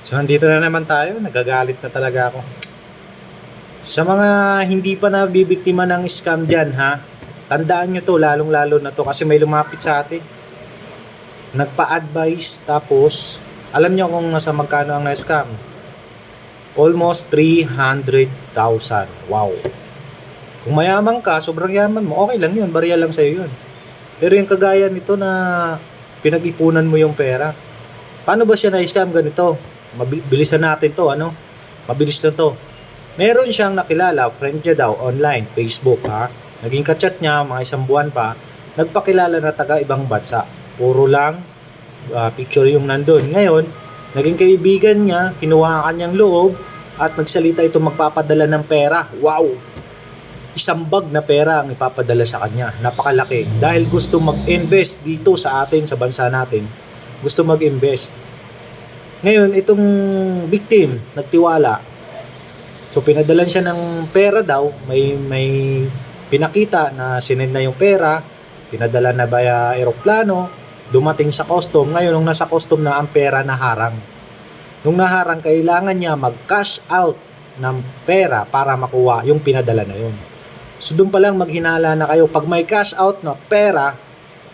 So nandito na naman tayo, nagagalit na talaga ako. Sa mga hindi pa nabibiktima ng scam dyan ha, tandaan nyo to, lalong-lalo na to kasi may lumapit sa atin. Nagpa-advise tapos, alam nyo kung nasa magkano ang na-scam? Almost 300,000. Wow. Kung mayaman ka, sobrang yaman mo, okay lang yun, barya lang sa'yo yun. Pero yung kagaya nito na pinag-ipunan mo yung pera, paano ba siya na-scam ganito? Bilisan natin to, ano? Mabilis na to. Meron siyang nakilala, friend niya daw, online, Facebook ha. Naging kachat niya, mga isang buwan pa, nagpakilala na taga ibang bansa. Puro lang picture yung nandun. Ngayon, naging kaibigan niya, kinuha ang kanyang loob, at nagsalita ito magpapadala ng pera. Wow! Isang bag na pera ang ipapadala sa kanya. Napakalaki. Dahil gusto mag-invest dito sa atin, sa bansa natin. Gusto mag-invest. Ngayon, itong victim, nagtiwala. So, pinadalan siya ng pera daw. May pinakita na sinend na yung pera. Pinadala na via aeroplano. Dumating sa custom. Ngayon, nung nasa custom na, ang pera naharang. Nung naharang, kailangan niya mag-cash out ng pera para makuha yung pinadala na yun. So, doon pa lang maghinala na kayo. Pag may cash out na pera,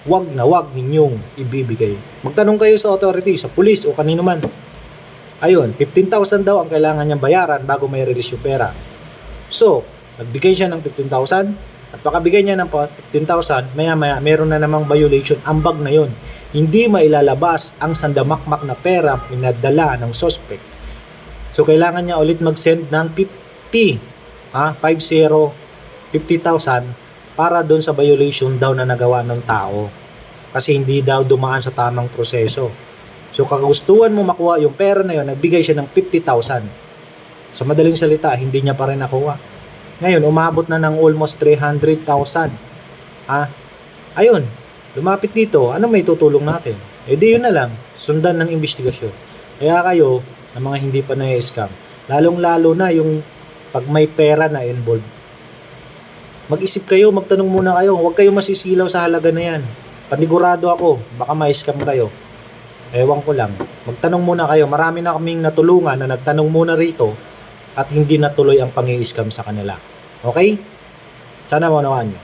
wag na wag ninyong ibibigay. Magtanong kayo sa authority, sa police o kanino man. Ayun, 15,000 daw ang kailangan niyang bayaran bago may release yung pera. So, nagbigay siya ng 15,000 at pakabigay niya ng 15,000, maya-maya meron na namang violation ang bag na yon. Hindi mailalabas ang sandamakmak na pera pinadala ng suspect. So, kailangan niya ulit mag-send ng 50,000 para doon sa violation daw na nagawa ng tao. Kasi hindi daw dumaan sa tamang proseso. So, kagustuhan mo makuha yung pera na yun, nagbigay siya ng 50,000. Sa madaling salita, hindi niya pa rin nakuha. Ngayon, umabot na ng almost 300,000. Ayun, lumapit dito, ano may tutulong natin? Eh di yun na lang, sundan ng investigasyon. Kaya kayo, na mga hindi pa na-scam, lalong-lalo na yung pag may pera na involved, mag-isip kayo, magtanong muna kayo, huwag kayo masisilaw sa halaga na yan. Panigurado ako, baka ma-scam kayo. Ewan ko lang. Magtanong muna kayo. Marami na kaming natulungan na nagtanong muna rito at hindi natuloy ang pang-i-scam sa kanila. Okay? Sana maunawaan nyo.